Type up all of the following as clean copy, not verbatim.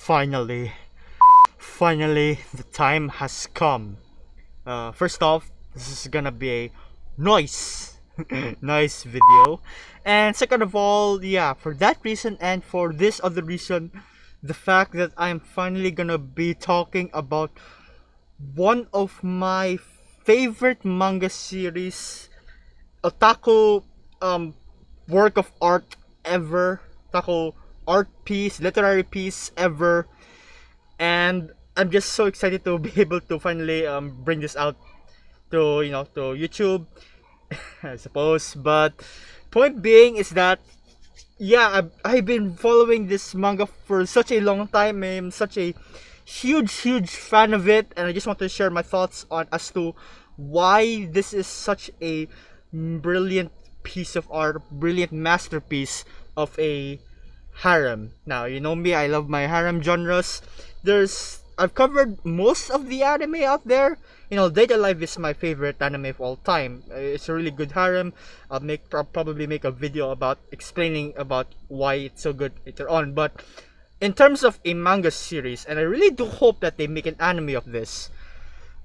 Finally, the time has come. First off, this is gonna be a noise, noise video. And second of all, yeah, for that reason and for this other reason, the fact that I'm finally gonna be talking about one of my favorite manga series, otaku work of art ever, otaku art piece, literary piece ever, and I'm just so excited to be able to finally bring this out to to YouTube, I suppose. But point being is that yeah, I've been following this manga for such a long time. I'm such a huge fan of it, and I just want to share my thoughts on as to why this is such a brilliant piece of art, brilliant masterpiece of a harem. Now, you know me, I love my harem genres. I've covered most of the anime out there. You know, Date Alive is my favorite anime of all time. It's a really good harem. I'll probably make a video about explaining about why it's so good later on. But in terms of a manga series, and I really do hope that they make an anime of this.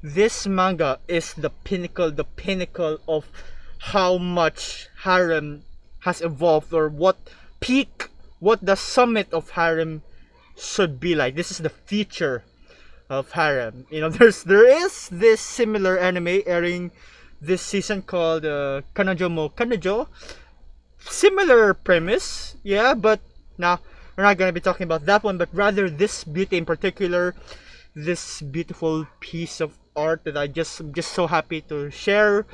This manga is the pinnacle of how much harem has evolved, or what the summit of harem should be like. This is the future of harem. You know, there is this similar anime airing this season called Kanojo mo Kanojo. Similar premise, yeah, but now we're not gonna be talking about that one, but rather this beauty in particular, this beautiful piece of art that I'm just so happy to share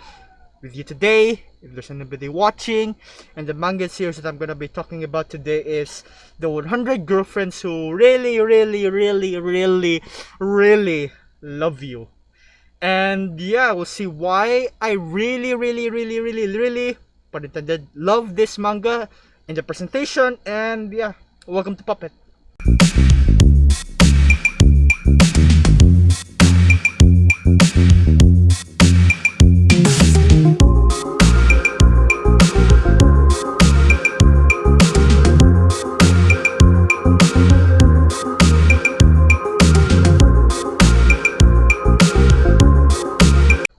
with you today. If there's anybody watching, and the manga series that I'm gonna be talking about today is the 100 Girlfriends Who Really Love You. And yeah, we'll see why I really, pun intended, love this manga in the presentation. And yeah, welcome to Puppet.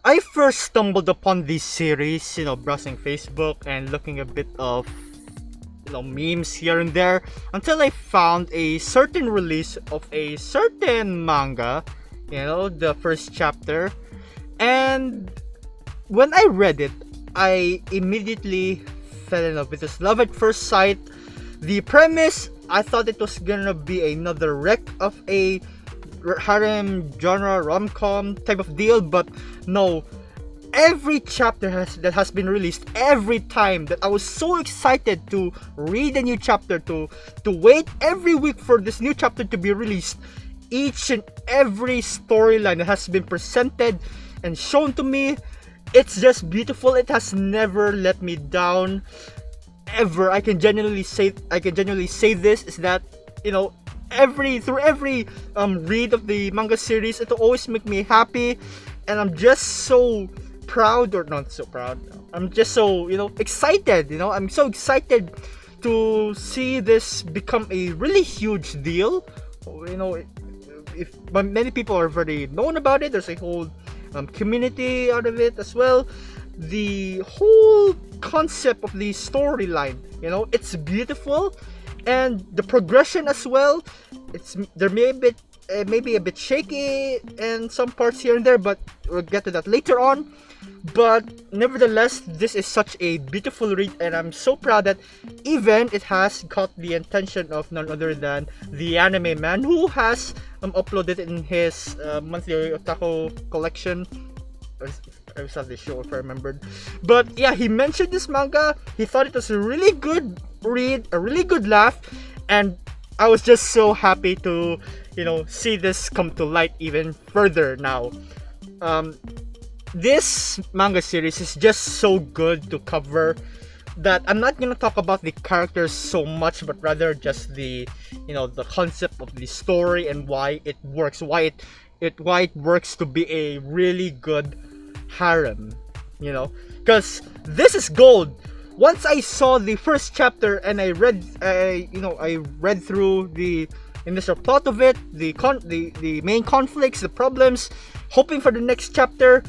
I first stumbled upon this series, browsing Facebook and looking a bit of, memes here and there, until I found a certain release of a certain manga, the first chapter. And when I read it, I immediately fell in love with this. Love at first sight. The premise, I thought it was gonna be another wreck of a harem genre rom-com type of deal, but no. Every chapter that has been released, every time that I was so excited to read a new chapter, to wait every week for this new chapter to be released, each and every storyline that has been presented and shown to me, it's just beautiful. It has never let me down ever. I can genuinely say this is that, through every read of the manga series, it'll always make me happy, and I'm just so proud, or not so proud, I'm just so excited. I'm so excited to see this become a really huge deal. If many people are already known about it, there's a whole community out of it as well. The whole concept of the storyline, it's beautiful, and the progression as well. There may be a bit shaky in some parts here and there, but we'll get to that later on. But nevertheless, this is such a beautiful read, and I'm so proud that even it has got the attention of none other than the Anime Man, who has uploaded in his monthly otaku collection. I was at the show if I remembered. But yeah, he mentioned this manga. He thought it was a really good read, a really good laugh, and I was just so happy to see this come to light even further now. This manga series is just so good to cover that I'm not gonna talk about the characters so much, but rather just the the concept of the story and why it works, why it works to be a really good harem, because this is gold. Once I saw the first chapter and I read through the initial plot of it, the main conflicts, the problems, hoping for the next chapter,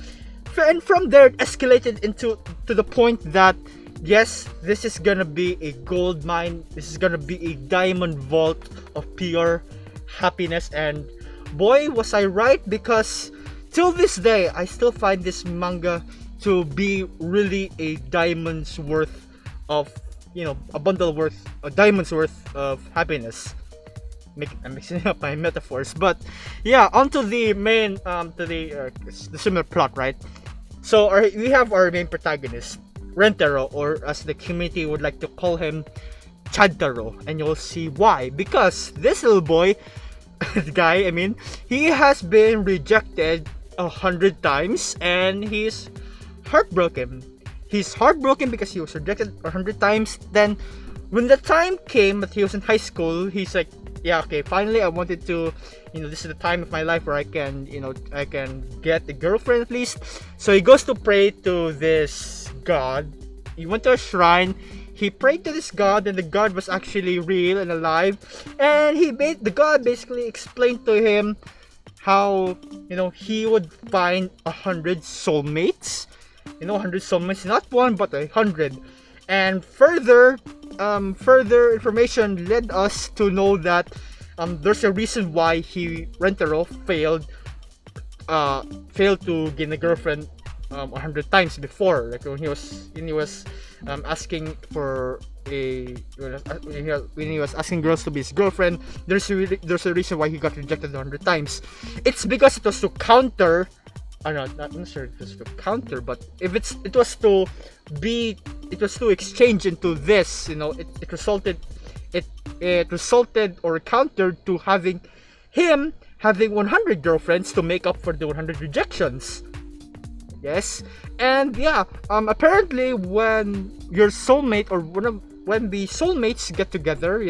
and from there it escalated into to the point that yes, this is gonna be a gold mine. This is gonna be a diamond vault of pure happiness. And boy, was I right, because till this day I still find this manga to be really a diamond's worth of, a diamond's worth of happiness. I'm mixing up my metaphors, but yeah, onto the main, the similar plot, right? So we have our main protagonist, Rentaro, or as the community would like to call him, Chadtaro, and you'll see why. Because this little boy, guy, he has been rejected 100 times, and he's heartbroken. He's heartbroken because he was rejected 100 times. Then, when the time came that he was in high school, he's like, yeah, okay, finally I wanted to, this is the time of my life where I can get a girlfriend at least. So he goes to pray to this god. He went to a shrine, he prayed to this god, and the god was actually real and alive. And the god basically explained to him how, he would find 100 soulmates. 100 soulmates, not one, but 100. And further information led us to know that there's a reason why Rentaro failed to gain a girlfriend 100 times before. Like when he was asking for when he was asking girls to be his girlfriend, there's a reason why he got rejected 100 times. It's because it was to counter. I'm not sure if it was to counter, but if it was to exchange into this, it resulted or countered to having 100 girlfriends to make up for the 100 rejections. Yes, and yeah, apparently when your soulmate or when the soulmates get together,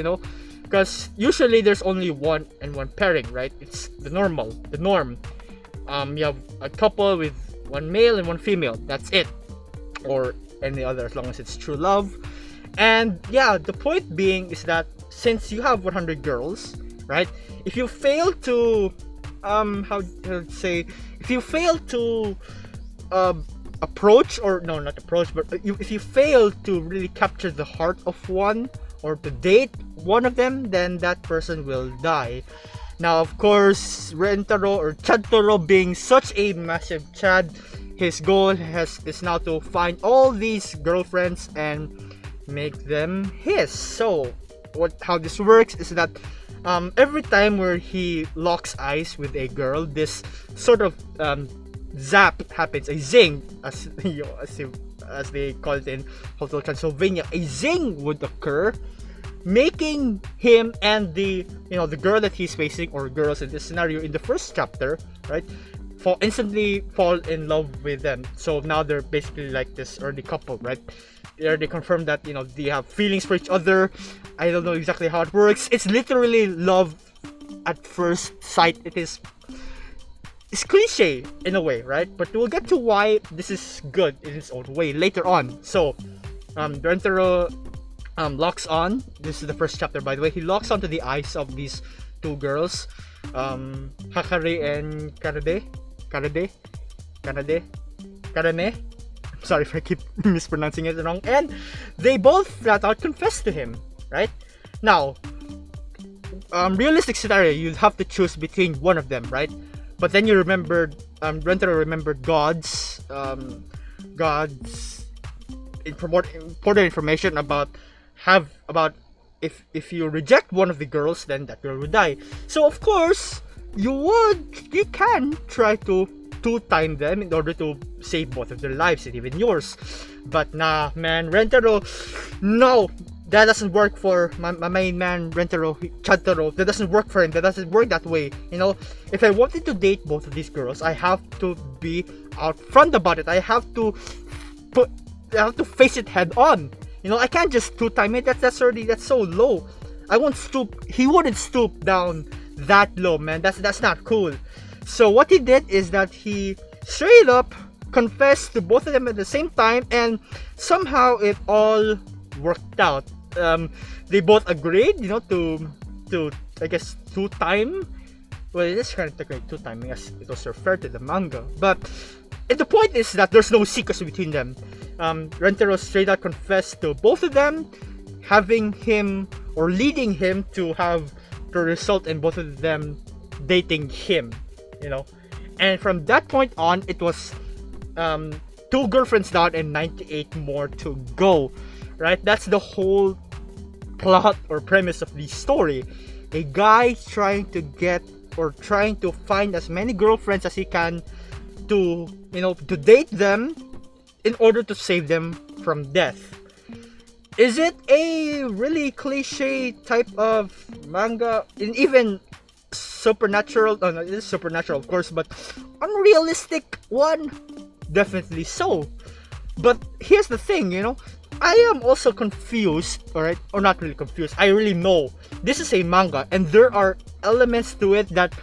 because usually there's only one pairing, right? It's the norm. You have a couple with one male and one female. That's it, or any other, as long as it's true love. And yeah, the point being is that since you have 100 girls, right? If you fail to approach, or no, not approach, but if you fail to really capture the heart of one or to date one of them, then that person will die. Now, of course, Rentaro or Chadtaro, being such a massive Chad, his goal is now to find all these girlfriends and make them his. So, how this works is that every time where he locks eyes with a girl, this sort of zap happens, a zing, as they call it in Hotel Transylvania. A zing would occur, making him and the girl that he's facing, or girls in this scenario in the first chapter, right, instantly fall in love with them. So now they're basically like this early couple, right? They confirm that they have feelings for each other. I don't know exactly how it works. It's literally love at first sight. It's cliche in a way, right? But we'll get to why this is good in its own way later on. So Rentaro locks on. This is the first chapter, by the way. He locks onto the eyes of these two girls, Hakari and Karane. Sorry if I keep mispronouncing it wrong. And they both flat out confess to him, right? Now, realistic scenario, you'd have to choose between one of them, right? But then you remembered, Rentaro remembered God's important information about if you reject one of the girls, then that girl would die. So of course, you can try to two-time them in order to save both of their lives and even yours. But nah, man, Rentaro, no, that doesn't work for my main man, Rentaro, Chadtaro. That doesn't work for him. That doesn't work that way. If I wanted to date both of these girls, I have to be out front about it. I have to face it head on. I can't just two-time it. That's so low. I won't stoop. He wouldn't stoop down that low, man. That's not cool. So what he did is that he straight up confessed to both of them at the same time, and somehow it all worked out. They both agreed, to I guess, 2-time. Well, it is kind of technically 2-time, as it was referred to the manga. But and the point is that there's no secrets between them. Rentaro straight out confessed to both of them, having him or leading him to have the result in both of them dating him, you know. And from that point on, it was 2 girlfriends down and 98 more to go, right? That's the whole plot or premise of the story. A guy trying to get or trying to find as many girlfriends as he can to, you know, to date them in order to save them from death. Is it a really cliche type of manga? And even supernatural? Oh no, it is supernatural, of course, but unrealistic one? Definitely so. But here's the thing, you know, I am also confused, alright? Or not really confused. I really know this is a manga, and there are elements to it that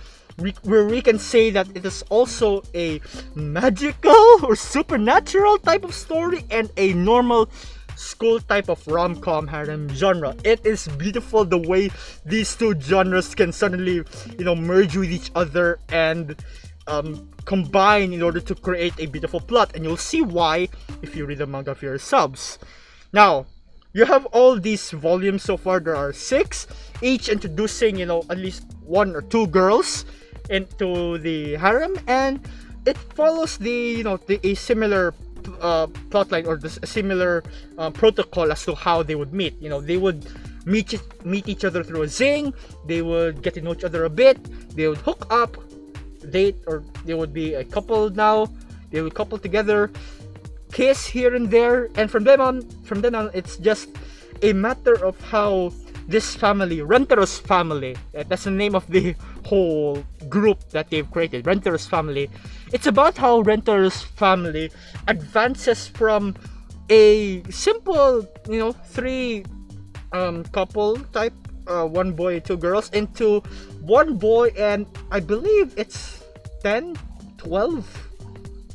where we can say that it is also a magical or supernatural type of story and a normal school type of rom-com harem genre. It is beautiful the way these two genres can suddenly, you know, merge with each other and combine in order to create a beautiful plot, and you'll see why if you read the manga for yourselves. Now, you have all these volumes so far. There are 6, each introducing, you know, at least 1 or 2 girls into the harem, and it follows the, you know, a similar plotline or a similar protocol as to how they would meet. You know, they would meet each other through a zing. They would get to know each other a bit. They would hook up, date, or they would be a couple now. They would couple together, kiss here and there, and from then on, it's just a matter of how this family, Rentaro's family, that's the name of the whole group that they've created, Rentaro's family. It's about how Rentaro's family advances from a simple, you know, 3 couple type, 1 boy, 2 girls, into 1 boy and I believe it's 10, 12,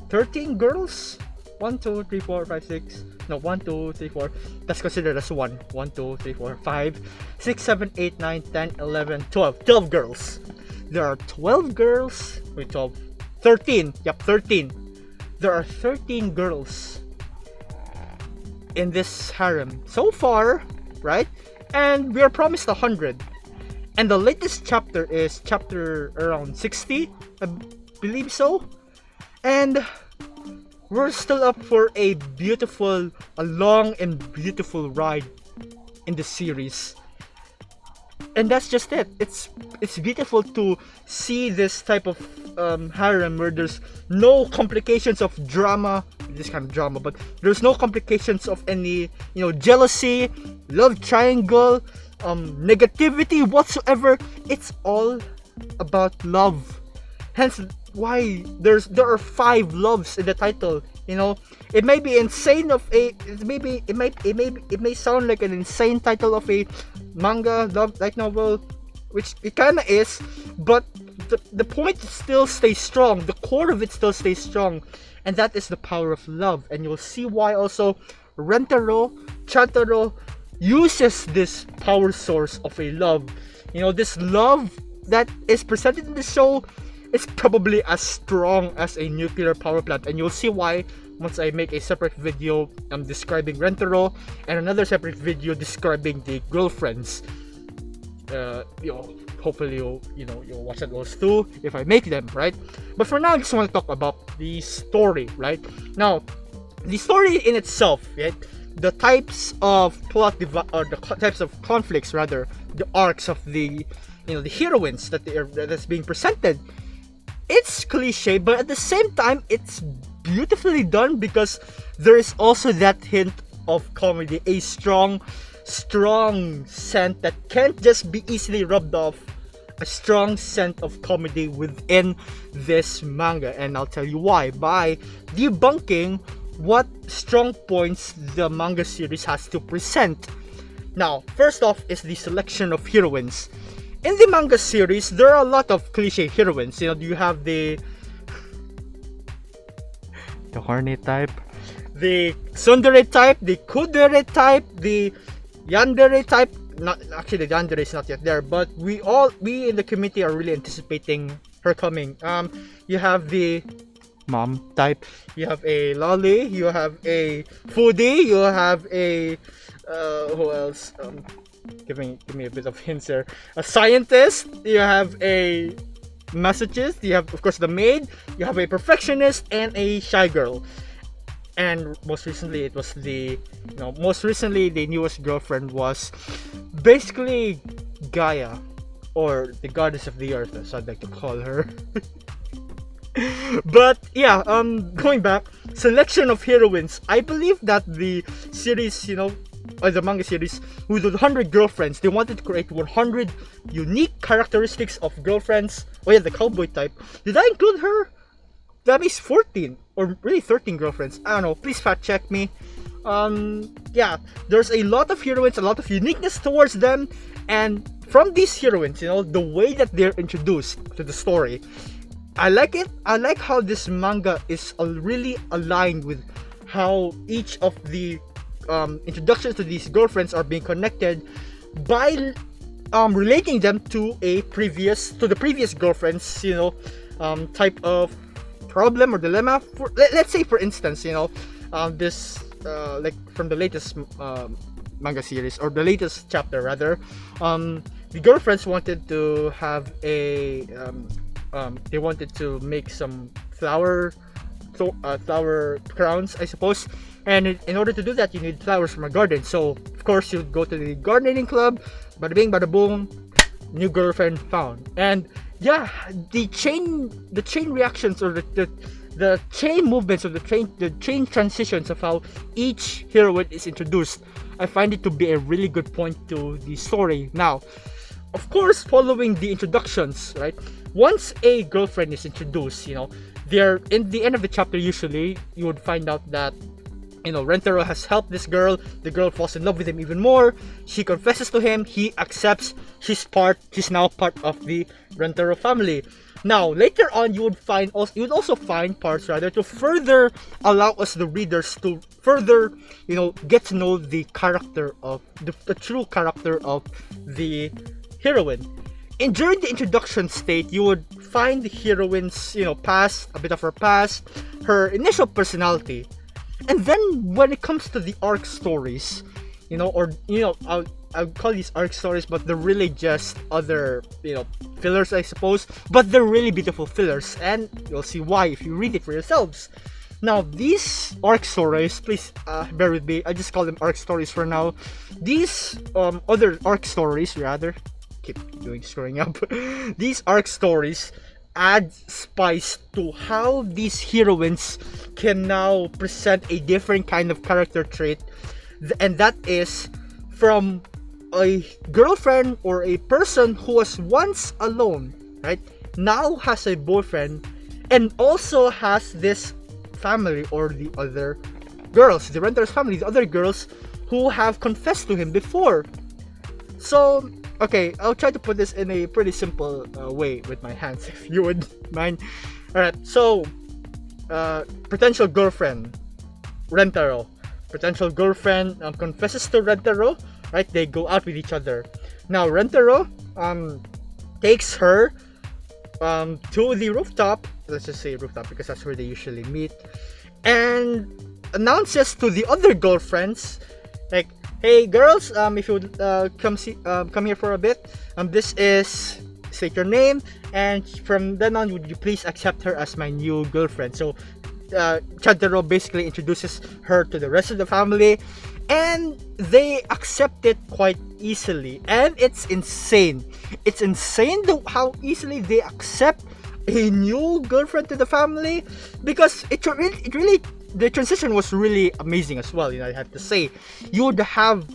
13 girls. 1, 2, 3, 4, 5, 6. No, 1, 2, 3, 4. That's considered as 1. 1, 2, 3, 4, 5, 6, 7, 8, 9, 10, 11, 12. 12 girls. There are 12 girls. Wait, 12. 13. Yep, 13. There are 13 girls in this harem so far, right? And we are promised 100. And the latest chapter is chapter around 60, I believe so. And we're still up for a long and beautiful ride in the series. And that's just it. It's beautiful to see this type of harem where there's no complications of drama, this kind of drama, but there's no complications of any, you know, jealousy, love triangle, negativity whatsoever. It's all about love. Hence why there are 5 loves in the title. You know, it may be insane it may sound like an insane title of a manga love light novel, which it kinda is, but the point still stays strong. The core of it still stays strong, and that is the power of love. And you'll see why also Chantaro uses this power source of a love. You know, this love that is presented in the show is probably as strong as a nuclear power plant, and you'll see why once I make a separate video describing Rentaro and another separate video describing the girlfriends. You know, hopefully you'll watch those too if I make them, right? But for now, I just want to talk about the story, right? Now, the story in itself, right? The types of plot or the types of conflicts, rather, the arcs of the, you know, the heroines that's being presented. It's cliche, but at the same time, it's beautifully done because there is also that hint of comedy, a strong scent that can't just be easily rubbed off. A strong scent of comedy within this manga, and I'll tell you why by debunking what strong points the manga series has to present. Now, first off is the selection of heroines. In the manga series, there are a lot of cliche heroines. You know, you have the horny type, the tsundere type, the kudere type, the yandere type, not actually the yandere is not yet there, but we in the community are really anticipating her coming. You have the mom type, you have a lolly, you have a foodie, you have a who else? Give me a bit of hints there. A scientist, you have a masochist, you have of course the maid, you have a perfectionist, and a shy girl. And most recently it was the the newest girlfriend was basically Gaia, or the goddess of the earth, as I'd like to call her. But yeah, going back, selection of heroines. I believe that the series, or the manga series, with 100 girlfriends, they wanted to create 100 unique characteristics of girlfriends. Oh yeah, the cowboy type. Did I include her? That means 14 or really 13 girlfriends. I don't know. Please fact check me. Yeah, there's a lot of heroines, a lot of uniqueness towards them, and from these heroines, the way that they're introduced to the story, I like it. I like how this manga is really aligned with how each of the introductions to these girlfriends are being connected by relating them to the previous girlfriends, type of problem or dilemma. Let's say, for instance, this like from the latest manga series, or the latest chapter rather, the girlfriends wanted to have a they wanted to make some flower crowns, I suppose. And in order to do that, you need flowers from a garden. So of course you go to the gardening club. Bada bing, bada boom, new girlfriend found. And yeah, the chain reactions, or the chain movements, or the chain transitions of how each heroine is introduced, I find it to be a really good point to the story. Now, of course, following the introductions, right? Once a girlfriend is introduced, they're in the end of the chapter. Usually, you would find out that Rentaro has helped this girl. The girl falls in love with him even more. She confesses to him. He accepts. She's now part of the Rentaro family. Now, later on, you would also find parts rather to further allow us, the readers, to further, get to know the character of the true character of the heroine. And during the introduction state, you would find the heroine's, past, a bit of her past, her initial personality. And then when it comes to the arc stories, I'll call these arc stories, but they're really just other, fillers, I suppose. But they're really beautiful fillers, and you'll see why if you read it for yourselves. Now, these arc stories, please bear with me, I just call them arc stories for now. These other arc stories, rather, keep screwing up. These arc stories add spice to how these heroines can now present a different kind of character trait, and that is from a girlfriend or a person who was once alone, right, now has a boyfriend, and also has this family, or the other girls, the Rentar's family, the other girls who have confessed to him before. So okay, I'll try to put this in a pretty simple way with my hands, if you would mind. Alright, so potential girlfriend, Rentaro. Potential girlfriend confesses to Rentaro, right? They go out with each other. Now, Rentaro takes her to the rooftop. Let's just say rooftop because that's where they usually meet. And announces to the other girlfriends, like, hey girls, if you would come here for a bit, this is, state your name, and from then on, would you please accept her as my new girlfriend? So Chantaro basically introduces her to the rest of the family, and they accept it quite easily. And it's insane. It's insane how easily they accept a new girlfriend to the family, because it really the transition was really amazing as well. I have to say, you would have,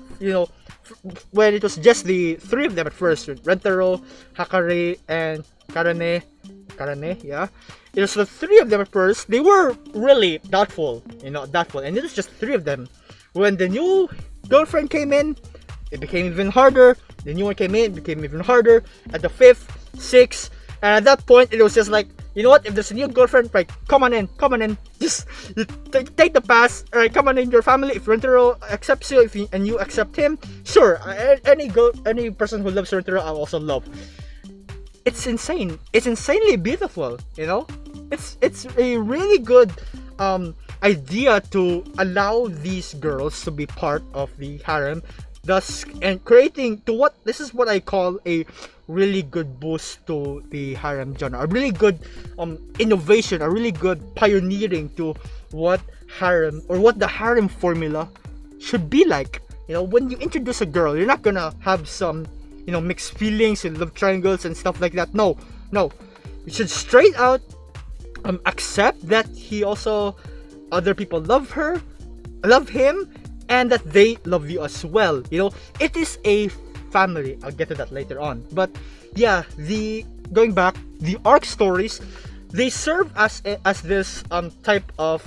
when it was just the three of them at first, Rentaro, Hakare, and Karane, yeah, it was the three of them at first. They were really doubtful, and it was just three of them. When the new girlfriend came in, it became even harder. The new one came in, it became even harder. At the fifth, sixth, and at that point, it was just like, You know what? If there's a new girlfriend, right, come on in. Just you take the pass. All right, come on in your family. If Rentaro accepts you, and you accept him, sure. Any person who loves Rentaro, I also love. It's insane. It's insanely beautiful. You know, it's a really good idea to allow these girls to be part of the harem, thus and creating to what this is what I call a really good boost to the harem genre, a really good innovation, a really good pioneering to what harem or what the harem formula should be like. You know, when you introduce a girl, you're not gonna have some, you know, mixed feelings and love triangles and stuff like that. No, you should straight out accept that he also other people love him, and that they love you as well. You know, it is a family. I'll get to that later on. But yeah, going back, the arc stories, they serve as this type of,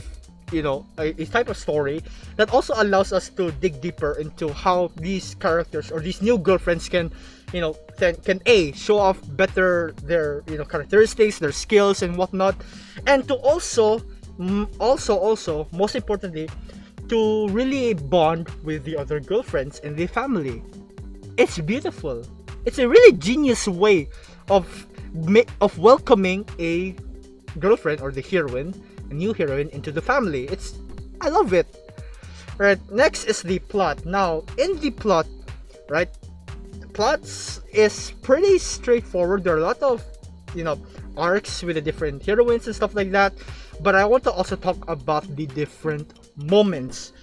you know, a type of story that also allows us to dig deeper into how these characters or these new girlfriends can, you know, can show off better their, you know, characteristics, their skills and whatnot, and to also most importantly, to really bond with the other girlfriends in the family. It's beautiful. It's a really genius way of welcoming a girlfriend or the heroine, a new heroine, into the family. I love it. Right. Next is the plot. Now, in the plot, right, the plots is pretty straightforward. There are a lot of, you know, arcs with the different heroines and stuff like that. But I want to also talk about the different moments.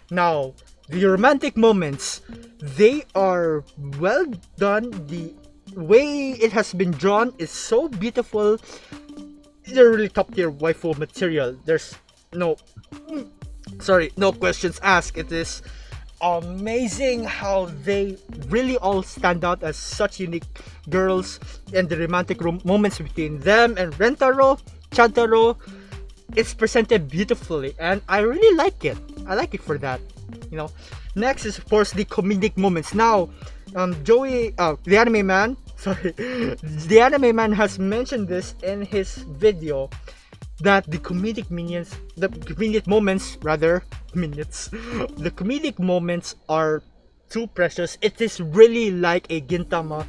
Now, the romantic moments, they are well done. The way it has been drawn is so beautiful. They're really top tier waifu material. There's no questions asked. It is amazing how they really all stand out as such unique girls, and the romantic moments between them and Rentaro, Chantaro, it's presented beautifully, and I really like it. I like it for that. You know, next is of course the comedic moments. Now, the anime man, the anime man has mentioned this in his video, that the comedic moments are too precious. It is really like a Gintama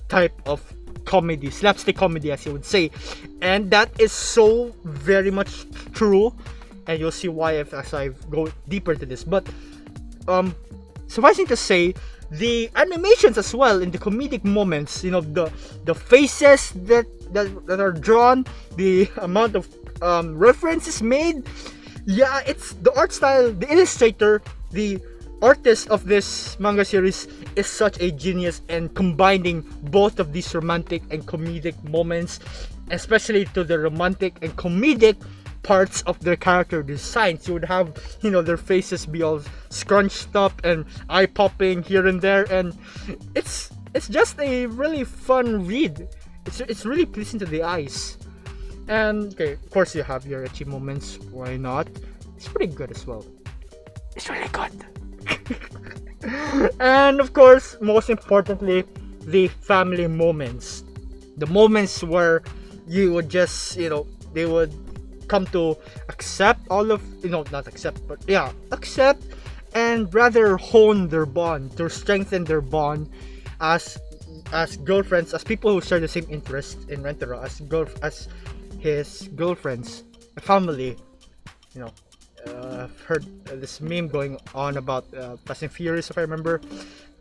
type of comedy, slapstick comedy, as you would say, and that is so very much true, and you'll see why as I go deeper into this. But sufficing to say, the animations as well in the comedic moments, you know, the faces that are drawn, the amount of references made, yeah, it's the art style, the illustrator, the artist of this manga series is such a genius, and combining both of these romantic and comedic moments, especially to the romantic and comedic parts of their character designs. You would have, you know, their faces be all scrunched up and eye popping here and there, and it's just a really fun read. It's really pleasing to the eyes. And okay, of course you have your ecchi moments. Why not? It's pretty good as well. It's really good. And of course, most importantly, the family moments. The moments where you would just, you know, they would come to accept all of, you know, not accept, but yeah, accept and rather hone their bond, to strengthen their bond as girlfriends, as people who share the same interest in Rentaro, as his girlfriends, a family. You know, I've heard this meme going on about Fast and Furious, if I remember.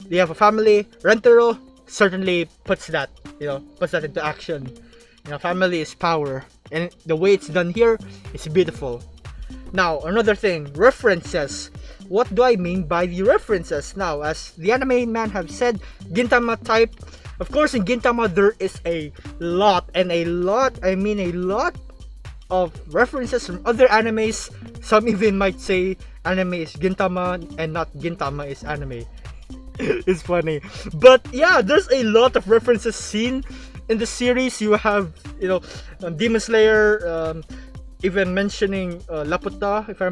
They have a family. Rentaro certainly puts that into action. You know, family is power, and the way it's done here is beautiful. Now, another thing, references. What do I mean by the references? Now, as the anime man have said, Gintama type. Of course, in Gintama there is a lot of references from other animes. Some even might say anime is Gintama and not Gintama is anime. It's funny, but yeah, there's a lot of references seen in the series. You have, you know, Demon Slayer, even mentioning Laputa, if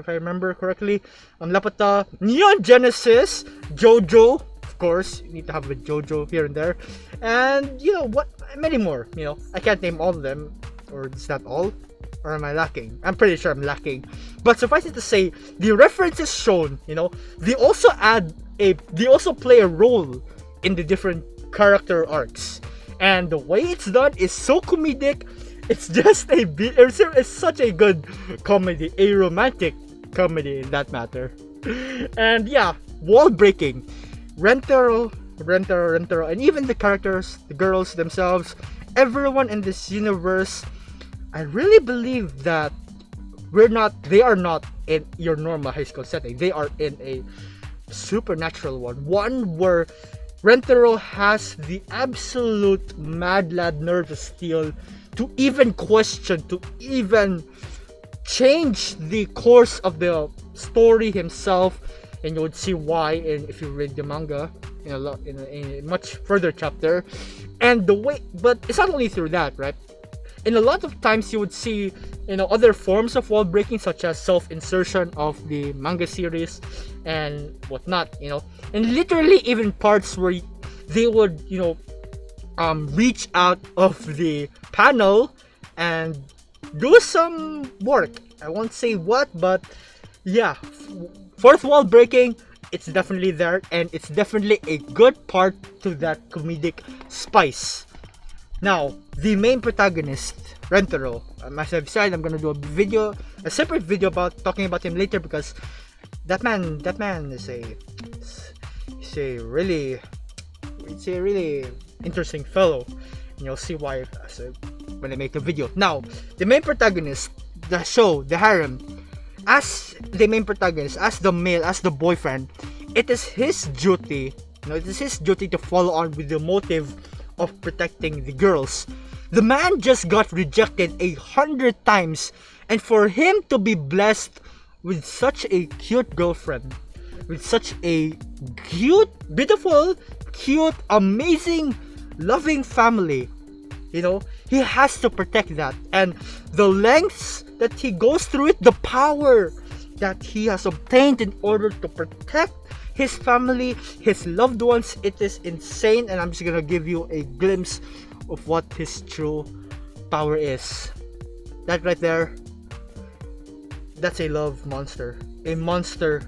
I remember correctly. Laputa, Neon Genesis, JoJo. Of course, you need to have a JoJo here and there, and you know what, many more. You know, I can't name all of them. Or is that all? Or am I lacking? I'm pretty sure I'm lacking. But suffice it to say, the references shown, they also play a role in the different character arcs. And the way it's done is so comedic. It's just it's such a good comedy, a romantic comedy in that matter. And yeah, wall breaking. Rentaro, and even the characters, the girls themselves, everyone in this universe, I really believe that they are not in your normal high school setting. They are in a supernatural one where Rentaro has the absolute mad lad nerve of steel to even question, to even change the course of the story himself, and you would see why if you read the manga in a much further chapter. And but it's not only through that, right? In a lot of times you would see other forms of wall breaking, such as self-insertion of the manga series and whatnot, and literally even parts where they would reach out of the panel and do some work. I won't say what, but yeah, fourth wall breaking, it's definitely there, and it's definitely a good part to that comedic spice. Now, the main protagonist, Rentaro, as I've said, I'm gonna do a separate video about talking about him later, because that man is a really interesting fellow, and you'll see why when I make the video. Now, the main protagonist, the show, the harem, as the main protagonist, as the male, as the boyfriend, it is his duty, to follow on with the motive of protecting the girls. The man just got rejected 100 times, and for him to be blessed with such a cute girlfriend, with such a cute, beautiful, amazing, loving family, he has to protect that. And the lengths that he goes through it, the power that he has obtained in order to protect his family, his loved ones, it is insane. And I'm just gonna give you a glimpse of what his true power is. That right there, that's a love monster, a monster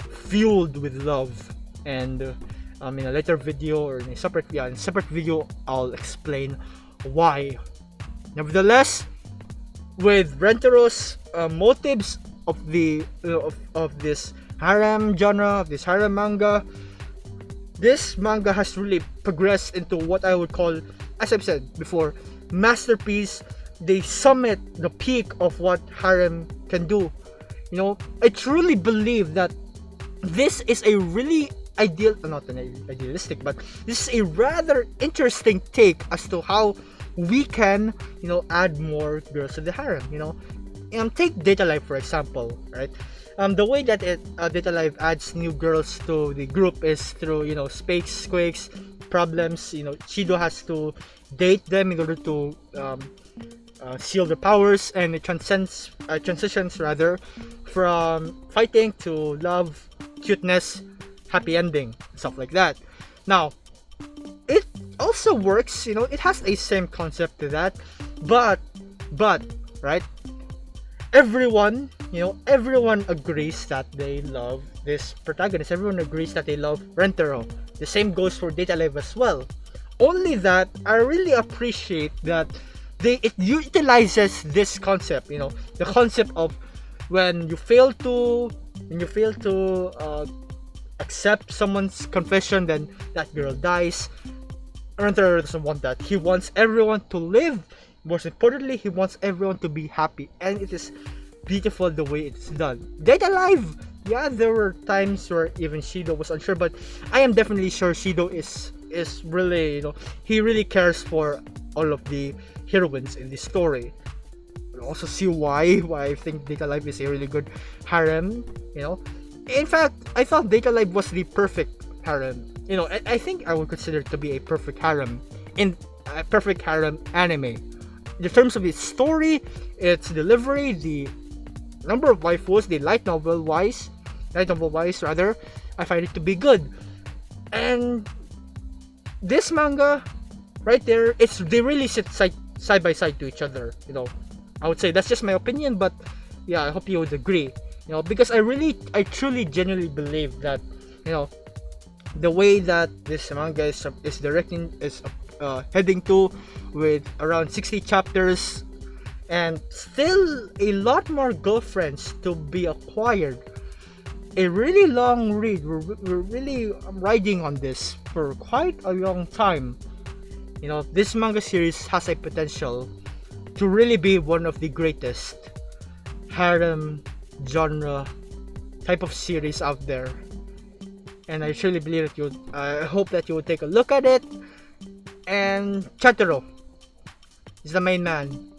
fueled with love. And in a later video, or in a separate video, I'll explain why. Nevertheless, with Rentaro's motives of this harem genre, of this harem manga, this manga has really progressed into what I would call, as I've said before, masterpiece. They summit the peak of what harem can do. I truly believe that this is a really not an idealistic, but this is a rather interesting take as to how we can, add more girls to the harem. Take Data Life for example, right? The way that Data Life adds new girls to the group is through, spakes, quakes, problems. Shido has to date them in order to seal their powers, and it transitions rather from fighting to love, cuteness, happy ending, stuff like that. Now, it also works, it has a same concept to that, but right, everyone agrees that they love this protagonist. Everyone agrees that they love Rentaro. The same goes for Data Live as well. Only that I really appreciate that it utilizes this concept, the concept of when you fail to accept someone's confession, then that girl dies. Rentaro doesn't want that. He wants everyone to live. Most importantly, he wants everyone to be happy, and it is beautiful the way it's done. Data Live, yeah, there were times where even Shido was unsure, but I am definitely sure Shido is really, he really cares for all of the heroines in the story. You'll also see why I think Data Live is a really good harem. In fact, I thought Data Live was the perfect harem. I think I would consider it to be a perfect harem, in a perfect harem anime. In terms of its story, its delivery, the number of waifus, the light novel wise rather, I find it to be good. And this manga right there, they really side by side to each other. I would say that's just my opinion, but yeah, I hope you would agree. Because I truly, genuinely believe that the way that this manga is directing is heading to, with around 60 chapters and still a lot more girlfriends to be acquired. A really long read. We're really riding on this for quite a long time. This manga series has a potential to really be one of the greatest harem genre type of series out there. And I truly believe that I hope that you will take a look at it. And Chatero is the main man.